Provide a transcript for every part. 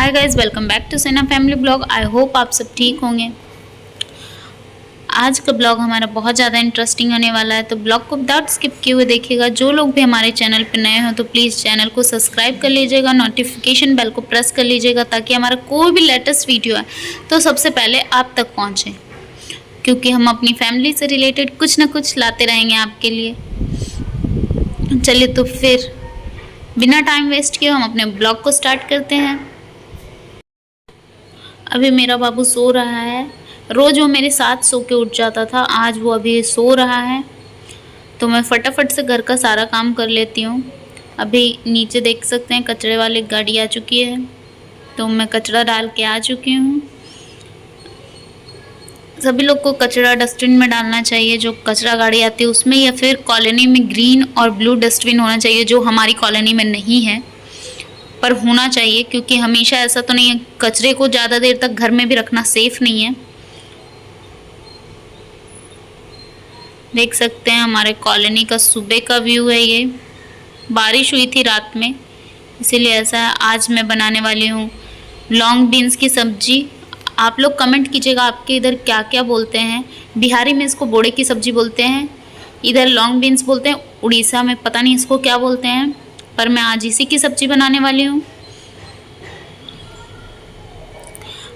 Hi guys, welcome back to Sena family blog. I hope आप सब ठीक होंगे। आज का ब्लॉग हमारा बहुत ज़्यादा इंटरेस्टिंग होने वाला है, तो ब्लॉग को विदाउट स्किप किए हुए देखिएगा। जो लोग भी हमारे चैनल पर नए हो तो प्लीज़ चैनल को सब्सक्राइब कर लीजिएगा, नोटिफिकेशन बेल को प्रेस कर लीजिएगा ताकि हमारा कोई भी लेटेस्ट वीडियो है तो सबसे पहले आप तक पहुँचे, क्योंकि हम अपनी फैमिली से रिलेटेड कुछ ना कुछ लाते रहेंगे आपके लिए। चलिए तो फिर बिना टाइम वेस्ट किए हम अपने ब्लॉग को स्टार्ट करते हैं। अभी मेरा बाबू सो रहा है। रोज़ वो मेरे साथ सो के उठ जाता था, आज वो अभी सो रहा है तो मैं फटाफट से घर का सारा काम कर लेती हूँ। अभी नीचे देख सकते हैं कचरे वाली गाड़ी आ चुकी है, तो मैं कचरा डाल के आ चुकी हूँ। सभी लोग को कचरा डस्टबिन में डालना चाहिए, जो कचरा गाड़ी आती है उसमें, या फिर कॉलोनी में ग्रीन और ब्लू डस्टबिन होना चाहिए, जो हमारी कॉलोनी में नहीं है पर होना चाहिए, क्योंकि हमेशा ऐसा तो नहीं है, कचरे को ज़्यादा देर तक घर में भी रखना सेफ़ नहीं है। देख सकते हैं हमारे कॉलोनी का सुबह का व्यू है। ये बारिश हुई थी रात में, इसीलिए ऐसा है। आज मैं बनाने वाली हूँ लॉन्ग बीन्स की सब्जी। आप लोग कमेंट कीजिएगा आपके इधर क्या क्या बोलते हैं। बिहारी में इसको बोड़े की सब्जी बोलते हैं, इधर लॉन्ग बीन्स बोलते हैं, उड़ीसा में पता नहीं इसको क्या बोलते हैं, पर मैं आज इसी की सब्जी बनाने वाली हूँ।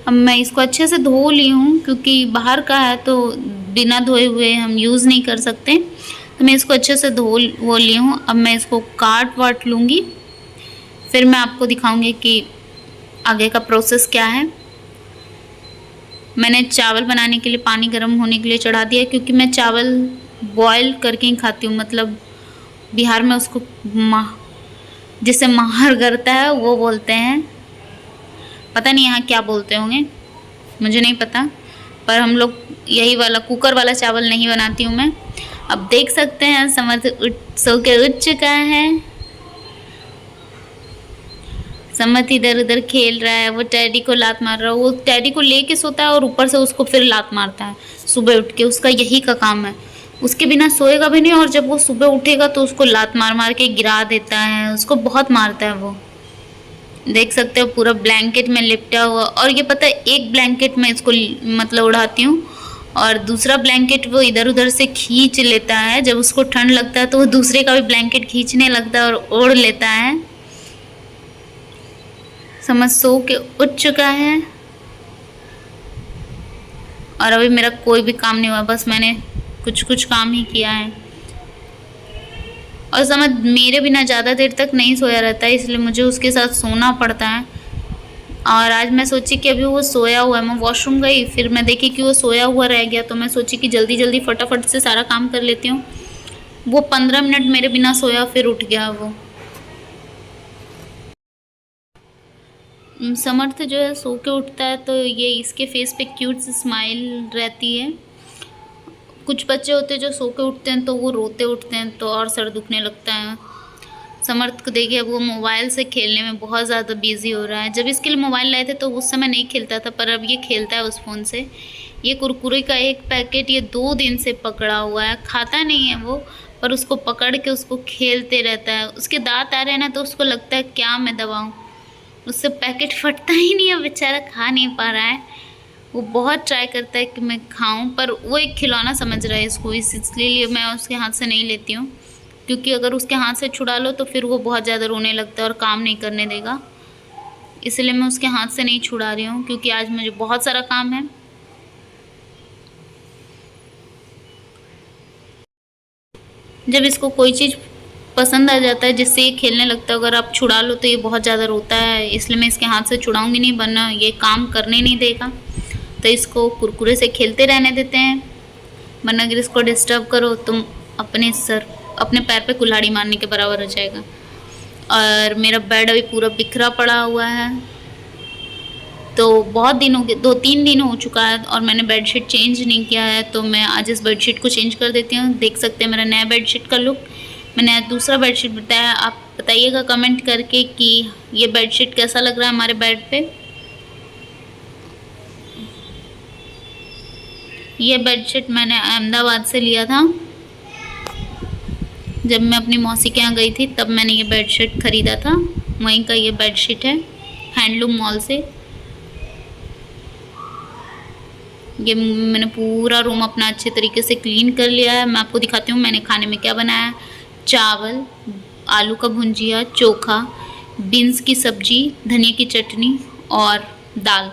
अब मैं इसको अच्छे से धो ली हूँ, क्योंकि बाहर का है तो बिना धोए हुए हम यूज़ नहीं कर सकते, तो मैं इसको अच्छे से धो ली हूँ। अब मैं इसको काट वाट लूँगी, फिर मैं आपको दिखाऊँगी कि आगे का प्रोसेस क्या है। मैंने चावल बनाने के लिए पानी गर्म होने के लिए चढ़ा दिया, क्योंकि मैं चावल बॉयल करके ही खाती हूँ। मतलब बिहार में उसको जिसे माहर करता है वो बोलते हैं, पता नहीं यहाँ क्या बोलते होंगे, मुझे नहीं पता, पर हम लोग यही वाला कुकर वाला चावल नहीं बनाती हूँ मैं। अब देख सकते हैं समर्थ सो के उठ चुका है। समर्थ इधर उधर खेल रहा है, वो टैडी को लात मार रहा है, वो टैडी को लेके सोता है और ऊपर से उसको फिर लात मारता है सुबह उठ के। उसका यही का काम है, उसके बिना सोएगा भी नहीं, और जब वो सुबह उठेगा तो उसको लात मार मार के गिरा देता है, उसको बहुत मारता है वो। देख सकते हो पूरा ब्लैंकेट में लिपटा हुआ, और ये पता है एक ब्लैंकेट में इसको मतलब उड़ाती हूँ और दूसरा ब्लैंकेट वो इधर उधर से खींच लेता है। जब उसको ठंड लगता है तो वो दूसरे का भी ब्लैंकेट खींचने लगता है और ओढ़ लेता है। समझ सो के उठ चुका है, और अभी मेरा कोई भी काम नहीं हुआ, बस मैंने कुछ कुछ काम ही किया है। और समझ मेरे बिना ज़्यादा देर तक नहीं सोया रहता है, इसलिए मुझे उसके साथ सोना पड़ता है। और आज मैं सोची कि अभी वो सोया हुआ है, मैं वॉशरूम गई, फिर मैं देखी कि वो सोया हुआ रह गया, तो मैं सोची कि जल्दी जल्दी फटाफट से सारा काम कर लेती हूँ। वो 15 मिनट मेरे बिना सोया, फिर उठ गया वो। समर्थ जो है सो के उठता है तो ये इसके फेस पे क्यूट सी स्माइल रहती है। कुछ बच्चे होते हैं जो सो के उठते हैं तो वो रोते उठते हैं, तो और सर दुखने लगता है। समर्थ को देखिए, वो मोबाइल से खेलने में बहुत ज़्यादा बिजी हो रहा है। जब इसके लिए मोबाइल लाए थे तो उस समय नहीं खेलता था, पर अब ये खेलता है उस फ़ोन से। ये कुरकुरे का एक पैकेट ये 2 दिन से पकड़ा हुआ है, खाता नहीं है वो, पर उसको पकड़ के उसको खेलते रहता है। उसके दांत आ रहे हैं ना, तो उसको लगता है क्या मैं दबाऊँ, उससे पैकेट फटता ही नहीं है, बेचारा खा नहीं पा रहा है। वो बहुत ट्राई करता है कि मैं खाऊं, पर वो एक खिलौना समझ रहा है इसको, इसलिए मैं उसके हाथ से नहीं लेती हूँ, क्योंकि अगर उसके हाथ से छुड़ा लो तो फिर वो बहुत ज़्यादा रोने लगता है और काम नहीं करने देगा। इसलिए मैं उसके हाथ से नहीं छुड़ा रही हूँ, क्योंकि आज मुझे बहुत सारा काम है। जब इसको कोई चीज़ पसंद आ जाता है जिससे ये खेलने लगता है, अगर आप छुड़ा लो तो ये बहुत ज़्यादा रोता है, इसलिए मैं इसके हाथ से छुड़ाऊँगी नहीं, वरना ये काम करने नहीं देगा। तो इसको कुरकुरे से खेलते रहने देते हैं, वरना अगर इसको डिस्टर्ब करो तो अपने पैर पे कुल्हाड़ी मारने के बराबर हो जाएगा। और मेरा बेड अभी पूरा बिखरा पड़ा हुआ है, तो बहुत दिन हो गए, 2-3 दिन हो चुका है और मैंने बेडशीट चेंज नहीं किया है, तो मैं आज इस बेडशीट को चेंज कर देती हूँ। देख सकते हैं मेरा नया बेडशीट का लुक। मैंने आज दूसरा बेडशीट बताया, आप बताइएगा कमेंट करके कि ये बेडशीट कैसा लग रहा है हमारे बेड पे। ये बेडशीट मैंने अहमदाबाद से लिया था, जब मैं अपनी मौसी के यहाँ गई थी तब मैंने ये बेडशीट ख़रीदा था, वहीं का ये बेडशीट है। हैंडलूम मॉल से। ये मैंने पूरा रूम अपना अच्छे तरीके से क्लीन कर लिया है। मैं आपको दिखाती हूँ मैंने खाने में क्या बनाया है। चावल, आलू का भुंजिया, चोखा, बीन्स की सब्जी, धनिया की चटनी और दाल।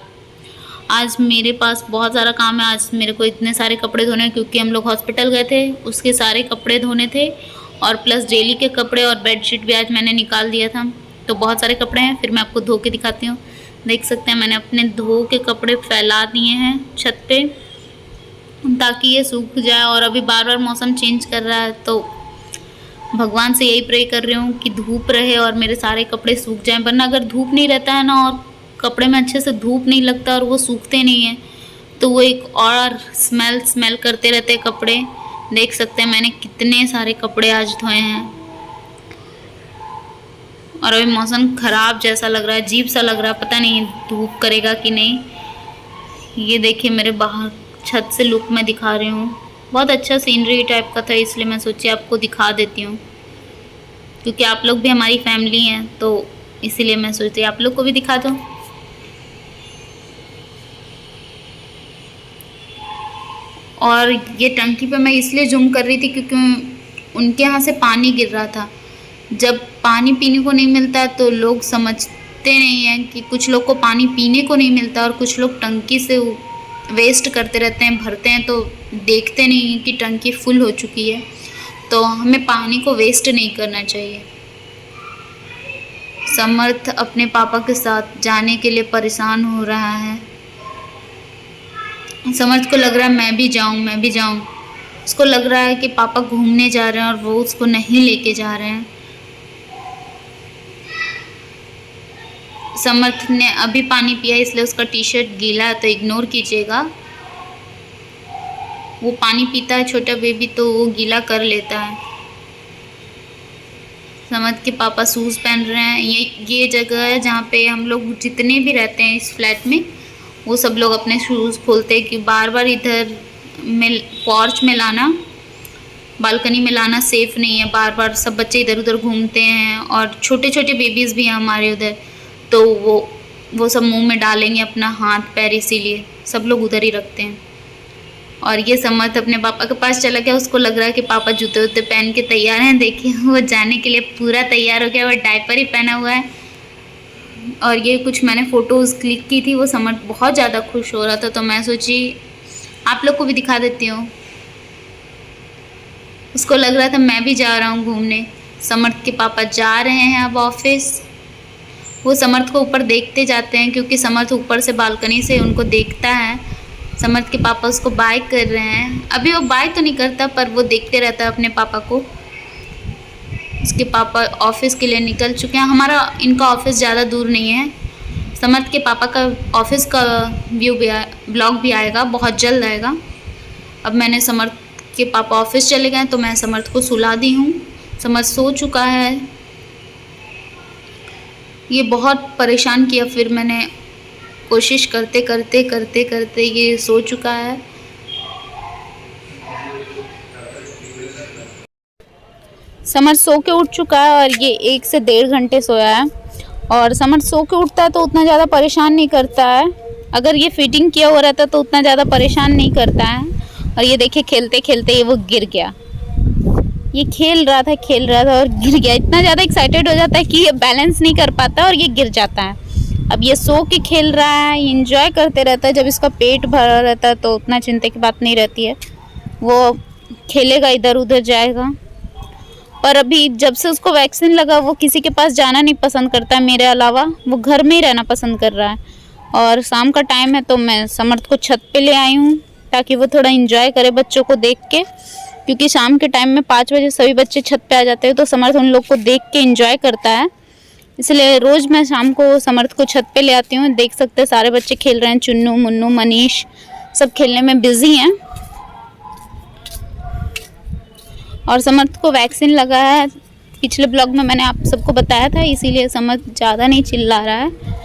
आज मेरे पास बहुत सारा काम है। आज मेरे को इतने सारे कपड़े धोने हैं क्योंकि हम लोग हॉस्पिटल गए थे, उसके सारे कपड़े धोने थे और प्लस डेली के कपड़े और बेडशीट भी आज मैंने निकाल दिया था। तो बहुत सारे कपड़े हैं, फिर मैं आपको धो के दिखाती हूँ। देख सकते हैं मैंने अपने धो के कपड़े फैला दिए हैं छत पे ताकि ये सूख जाए। और अभी बार बार मौसम चेंज कर रहा है तो भगवान से यही प्रे कर रही हूँ कि धूप रहे और मेरे सारे कपड़े सूख जाएं। वरना अगर धूप नहीं रहता है ना और कपड़े में अच्छे से धूप नहीं लगता और वो सूखते नहीं हैं तो वो एक और स्मेल करते रहते हैं कपड़े। देख सकते हैं मैंने कितने सारे कपड़े आज धोए हैं। और अभी मौसम ख़राब जैसा लग रहा है, अजीब सा लग रहा है, पता नहीं धूप करेगा कि नहीं। ये देखिए मेरे बाहर छत से लुक मैं दिखा रही हूँ। बहुत अच्छा सीनरी टाइप का था इसलिए मैं सोची आपको दिखा देती हूँ क्योंकि आप लोग भी हमारी फैमिली हैं तो इसीलिए मैं सोचती आप लोग को भी दिखा दूँ। और ये टंकी पे मैं इसलिए जूम कर रही थी क्योंकि उनके यहाँ से पानी गिर रहा था। जब पानी पीने को नहीं मिलता है तो लोग समझते नहीं हैं कि कुछ लोग को पानी पीने को नहीं मिलता और कुछ लोग टंकी से वेस्ट करते रहते हैं, भरते हैं तो देखते नहीं हैं कि टंकी फुल हो चुकी है। तो हमें पानी को वेस्ट नहीं करना चाहिए। समर्थ अपने पापा के साथ जाने के लिए परेशान हो रहा है। समर्थ को लग रहा है मैं भी जाऊं। उसको लग रहा है कि पापा घूमने जा रहे हैं और वो उसको नहीं लेके जा रहे हैं। समर्थ ने अभी पानी पिया इसलिए उसका टी शर्ट गीला है तो इग्नोर कीजिएगा। वो पानी पीता है छोटा बेबी तो वो गीला कर लेता है। समर्थ के पापा शूज़ पहन रहे हैं। ये जगह है जहाँ पे हम लोग जितने भी रहते हैं इस फ्लैट में वो सब लोग अपने शूज़ खोलते हैं कि बार बार इधर में पॉर्च में लाना, बालकनी में लाना सेफ़ नहीं है। बार बार सब बच्चे इधर उधर घूमते हैं और छोटे छोटे बेबीज़ भी हैं हमारे उधर तो वो सब मुंह में डालेंगे अपना हाथ पैर, इसीलिए सब लोग उधर ही रखते हैं। और ये समर्थ अपने पापा के पास चला गया। उसको लग रहा है कि पापा जूते वूते पहन के तैयार हैं। देखिए वो जाने के लिए पूरा तैयार हो गया, वो डायपर ही पहना हुआ है। और ये कुछ मैंने फ़ोटोज़ क्लिक की थी, वो समर्थ बहुत ज़्यादा खुश हो रहा था तो मैं सोची आप लोग को भी दिखा देती हूँ। उसको लग रहा था मैं भी जा रहा हूँ घूमने। समर्थ के पापा जा रहे हैं अब ऑफिस। वो समर्थ को ऊपर देखते जाते हैं क्योंकि समर्थ ऊपर से बालकनी से उनको देखता है। समर्थ के पापा उसको बाय कर रहे हैं। अभी वो बाय तो नहीं करता पर वो देखते रहता है अपने पापा को। उसके पापा ऑफिस के लिए निकल चुके हैं। हमारा इनका ऑफिस ज़्यादा दूर नहीं है। समर्थ के पापा का ऑफिस का ब्लॉग भी आएगा, बहुत जल्द आएगा। अब मैंने समर्थ के पापा ऑफिस चले गए तो मैं समर्थ को सुला दी हूँ। समर्थ सो चुका है। ये बहुत परेशान किया, फिर मैंने कोशिश करते करते ये सो चुका है। समर्थ सो के उठ चुका है और ये 1 से 1.5 घंटे सोया है। और समर्थ सो के उठता है तो उतना ज़्यादा परेशान नहीं करता है। अगर ये फिटिंग किया हुआ रहता तो उतना ज़्यादा परेशान नहीं करता है। और ये देखिए खेलते खेलते ये वो गिर गया। ये खेल रहा था और गिर गया। इतना ज़्यादा एक्साइटेड हो जाता है कि ये बैलेंस नहीं कर पाता और ये गिर जाता है। अब ये सो के खेल रहा है, इंजॉय करते रहता है। जब इसका पेट भरा रहता है तो उतना चिंता की बात नहीं रहती है, वो खेलेगा, इधर उधर जाएगा। पर अभी जब से उसको वैक्सीन लगा वो किसी के पास जाना नहीं पसंद करता है मेरे अलावा। वो घर में ही रहना पसंद कर रहा है। और शाम का टाइम है तो मैं समर्थ को छत पे ले आई हूँ ताकि वो थोड़ा इंजॉय करे बच्चों को देख के, क्योंकि शाम के टाइम में 5 बजे सभी बच्चे छत पे आ जाते हैं तो समर्थ उन लोग को देख के इंजॉय करता है। इसलिए रोज़ मैं शाम को समर्थ को छत पे ले आती हूँ। देख सकते हैं सारे बच्चे खेल रहे हैं। चुन्नू, मुन्नू, मनीष सब खेलने में बिजी हैं। और समर्थ को वैक्सीन लगा है, पिछले ब्लॉग में मैंने आप सबको बताया था, इसीलिए समर्थ ज़्यादा नहीं चिल्ला रहा है।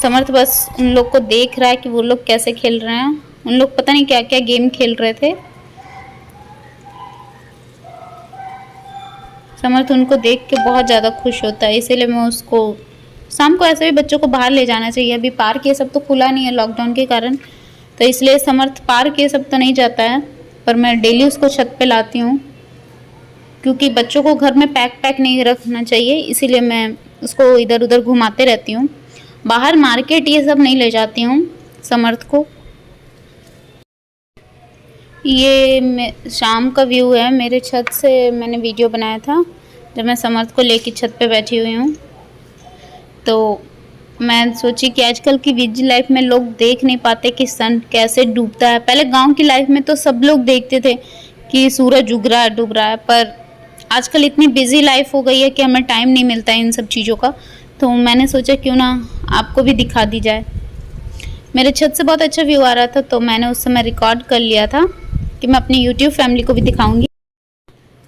समर्थ बस उन लोग को देख रहा है कि वो लोग कैसे खेल रहे हैं। उन लोग पता नहीं क्या क्या गेम खेल रहे थे। समर्थ उनको देख के बहुत ज़्यादा खुश होता है, इसीलिए मैं उसको शाम को ऐसे भी बच्चों को बाहर ले जाना चाहिए। अभी पार्क ये सब तो खुला नहीं है लॉकडाउन के कारण, तो इसलिए समर्थ पार्क ये सब तो नहीं जाता है, पर मैं डेली उसको छत पे लाती हूँ क्योंकि बच्चों को घर में पैक नहीं रखना चाहिए, इसीलिए मैं उसको इधर उधर घुमाते रहती हूँ। बाहर मार्केट ये सब नहीं ले जाती हूँ समर्थ को। ये शाम का व्यू है मेरे छत से, मैंने वीडियो बनाया था जब मैं समर्थ को लेके छत पे बैठी हुई हूँ। तो मैं सोची कि आजकल की बिजी लाइफ में लोग देख नहीं पाते कि सन कैसे डूबता है। पहले गांव की लाइफ में तो सब लोग देखते थे कि सूरज उग रहा है डूब रहा है, पर आजकल इतनी बिजी लाइफ हो गई है कि हमें टाइम नहीं मिलता है इन सब चीज़ों का। तो मैंने सोचा क्यों ना आपको भी दिखा दी जाए। मेरे छत से बहुत अच्छा व्यू आ रहा था, तो मैंने उस समय रिकॉर्ड कर लिया था कि मैं अपनी यूट्यूब फैमिली को भी दिखाऊंगी।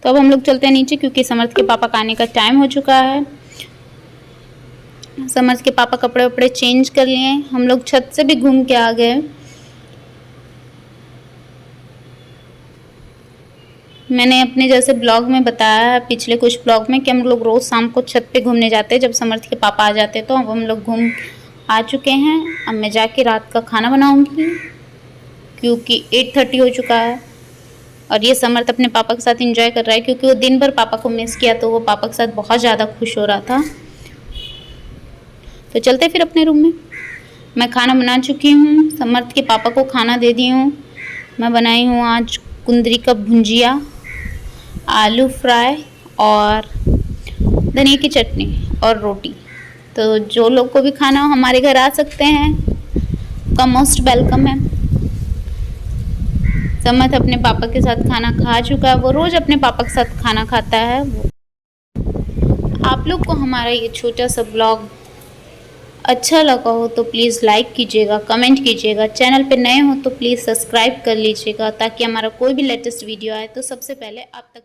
तो अब हम लोग चलते हैं नीचे क्योंकि समर्थ के पापा का आने का टाइम हो चुका है। समर्थ के पापा कपड़े वपड़े चेंज कर लिए, हम लोग छत से भी घूम के आ गए। मैंने अपने जैसे ब्लॉग में बताया है पिछले कुछ ब्लॉग में कि हम लोग रोज़ शाम को छत पे घूमने जाते हैं जब समर्थ के पापा आ जाते हैं। तो अब हम लोग घूम आ चुके हैं। अब मैं जाके रात का खाना बनाऊंगी क्योंकि 8:30 हो चुका है और ये समर्थ अपने पापा के साथ एंजॉय कर रहा है क्योंकि वो दिन भर पापा को मिस किया, तो वो पापा के साथ बहुत ज़्यादा खुश हो रहा था। तो चलते फिर अपने रूम में। मैं खाना बना चुकी हूँ, समर्थ के पापा को खाना दे दी हूँ। मैं बनाई हूँ आज कुंदरी का भुंजिया, आलू फ्राई और धनिया की चटनी और रोटी। तो जो लोग को भी खाना हो हमारे घर आ सकते हैं, आपका मोस्ट वेलकम है। समर्थ अपने पापा के साथ खाना खा चुका है, वो रोज़ अपने पापा के साथ खाना खाता है। आप लोग को हमारा ये छोटा सा ब्लॉग अच्छा लगा हो तो प्लीज़ लाइक कीजिएगा, कमेंट कीजिएगा। चैनल पे नए हो तो प्लीज़ सब्सक्राइब कर लीजिएगा ताकि हमारा कोई भी लेटेस्ट वीडियो आए तो सबसे पहले आप तक